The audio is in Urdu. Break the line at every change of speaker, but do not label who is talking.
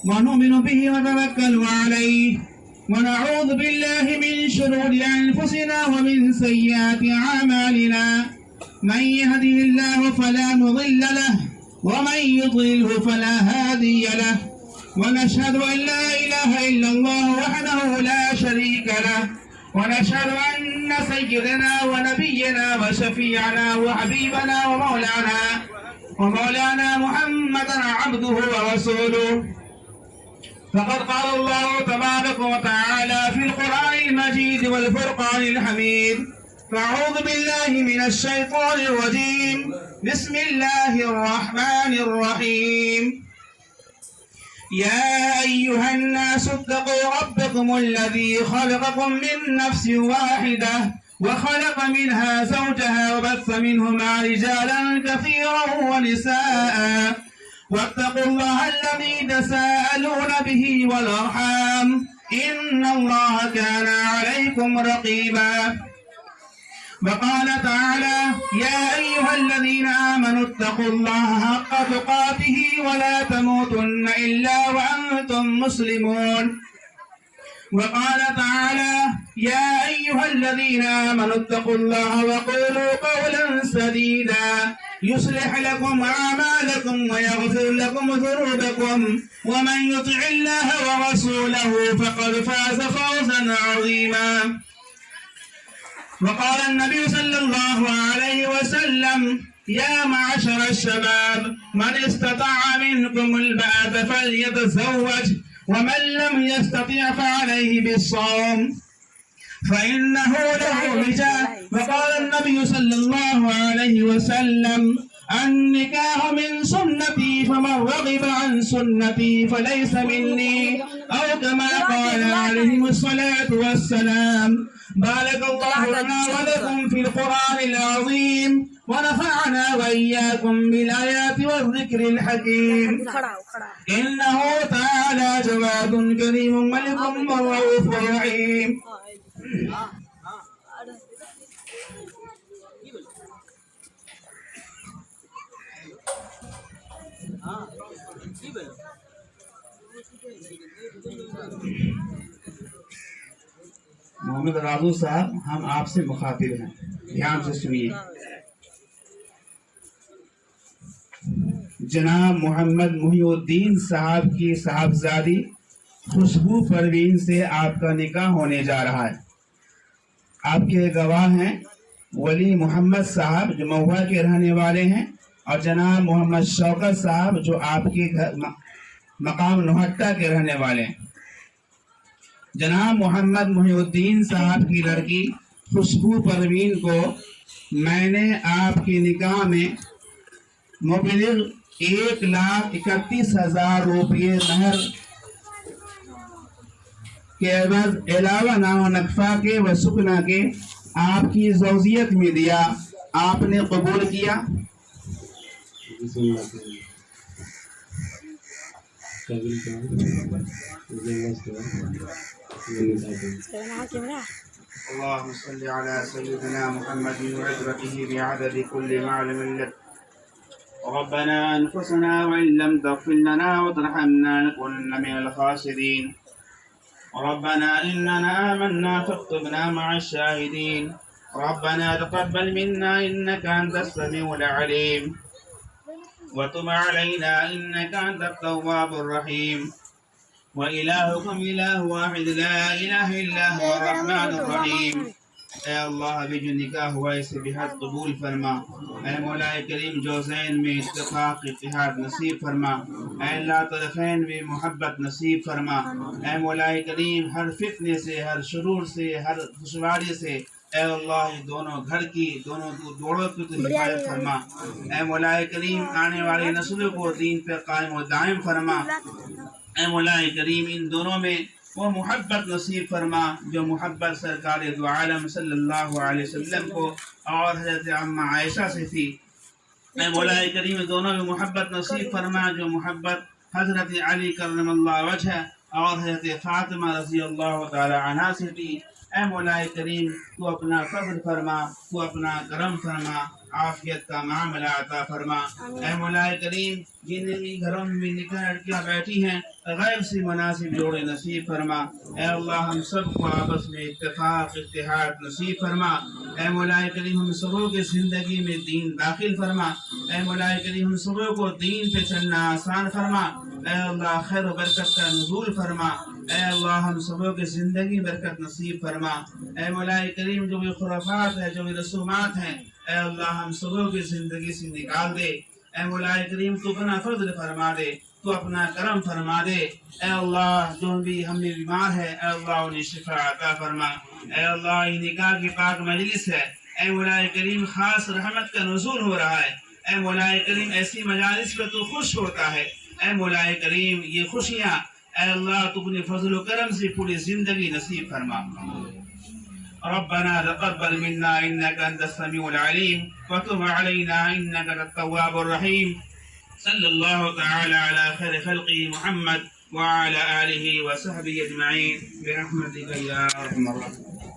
ونؤمن به ونتوكل عليه ونعوذ بالله من شرور أنفسنا ومن سيئات أعمالنا من يهده الله فلا مضل له ومن يضلله فلا هادي له ونشهد أن لا إله إلا الله وحده لا شريك له ونشهد أن سيدنا ونبينا وشفيعنا وحبيبنا ومولانا محمدا عبده ورسوله فقد قال الله تبارك وتعالى في القرآن المجيد والفرقان الحميد فأعوذ بالله من الشيطان الرجيم بسم الله الرحمن الرحيم يا أيها الناس اتقوا ربكم الذي خلقكم من نفس واحدة وخلق منها زوجها وبث منهما رجالا كثيرا ونساء واتقوا الله الذي تساءلون به والأرحام إن الله كان عليكم رقيبا وقال تعالى يا أيها الذين آمنوا اتقوا الله حق تقاته ولا تموتن إلا وأنتم مسلمون وقال تعالى يا أيها الذين آمنوا اتقوا الله وقولوا قولا سديدا يصلح لكم أعمالكم ويغفر لكم ذنوبكم ومن يطع الله ورسوله فقد فاز فوزا عظيما وقال النبي صلى الله عليه وسلم يا معشر الشباب من استطاع منكم الباءة فليتزوج ومن لم يستطع فعليه بالصوم فإنه له وجاء وقال النبي صلى الله عليه وسلم النكاح من سنتي فمن رغب عن سنتي فليس مني أو كما قال عليه الصلاة والسلام بارك الله لنا ولكم في القرآن العظيم ونفعنا وإياكم بالآيات والذكر الحكيم إنه تعالى جواد كريم ملك رؤوف رحيم محمد راضو صاحب ہم آپ سے مخاطب ہیں دھیان سے سنیے جناب محمد محی الدین صاحب کی صاحبزادی خوشبو پروین سے آپ کا نکاح ہونے جا رہا ہے آپ کے گواہ ہیں ولی محمد صاحب جو مہوا کے رہنے والے ہیں اور جناب محمد شوکت صاحب جو آپ کے مقام نوہٹا کے رہنے والے ہیں جناب محمد محی الدین صاحب کی لڑکی خوشبو پروین کو میں نے آپ کے نکاح میں مبلغ 1,31,000 روپے مہر کے عوض علاوہ نام و نقفہ کے و سکنا کے آپ کی زوجیت میں دیا آپ نے قبول کیا اللهم صل على سيدنا محمد وعزرته بعدد كل معلم لك ربنا أنفسنا وإن لم تغفر لنا وترحمنا لنكونن من الخاسرين ربنا إننا آمنا فاكتبنا مع الشاهدين ربنا تقبل منا إنك أنت السميع العليم وتب علينا إنك أنت التواب الرحيم وإلهكم إله واحد لا إله إلا هو الرحمن الرحيم اے اللہ ابھی جو نکاح ہوا اسے بحد قبول فرما اے مولا کریم جوزین میں اتفاق اتحاد نصیب فرما اے اللہ طرفین میں محبت نصیب فرما اے مولا کریم ہر فتنے سے ہر شرور سے ہر دشواری سے اے اللہ دونوں گھر کی دونوں دوڑوں کی حفاظت فرما اے مولا کریم آنے والی نسلوں کو دین پہ قائم و دائم فرما اے مولا کریم ان دونوں میں وہ محبت نصیب فرما جو محبت سرکار دو عالم صلی اللہ علیہ وسلم کو اور حضرت عمہ عائشہ سے تھی اے مولا کریم دونوں میں محبت نصیب فرما جو محبت حضرت علی کرم اللہ وجہ اور حضرت فاطمہ رضی اللہ تعالی عنہ سے تھی اے مولا کریم تو اپنا فضل فرما، تو اپنا کرم فرما، عافیت کا معاملہ عطا فرما۔ اے مولا کریم جن گھروں میں نکاح لڑکیاں بیٹھی ہیں غیر سے مناسب جوڑے نصیب فرما۔ اے اللہ ہم سب کو آپس میں اتفاق اتحاد نصیب فرما۔ اے مولا کریم ہم سبوں کی زندگی میں دین داخل فرما۔ اے مولا کریم ہم سبوں کو دین پہ چلنا آسان فرما۔ اے اللہ خیر و برکت کا نزول فرما۔ اے اللہ ہم سبوں کی زندگی برکت نصیب فرما۔ اے مولا کریم جو بھی خرافات ہے، جو بھی رسومات ہیں، اے اللہ ہم سبوں کی زندگی سے نکال دے۔ اے مولا کریم تو اپنا فضل فرما دے، تو اپنا کرم فرما دے۔ اے اللہ جو بھی ہم میں بیمار ہے، اے اللہ انہیں شفا عطا فرما۔ اے اللہ یہ نکاح کی پاک مجلس ہے، اے مولا کریم خاص رحمت کا نزول ہو رہا ہے۔ اے مولا کریم ایسی مجالس پہ تو خوش ہوتا ہے۔ اے مولا کریم یہ خوشیاں اے اللہ تو اپنے فضل و کرم سے پوری زندگی نصیب فرما۔ ربنا تقبل منا انك انت السميع العليم وتب علينا انك انت التواب الرحيم صلى الله تعالى على خير خلقه محمد وعلى آله وصحبه أجمعين برحمتك يا أرحم الراحمين.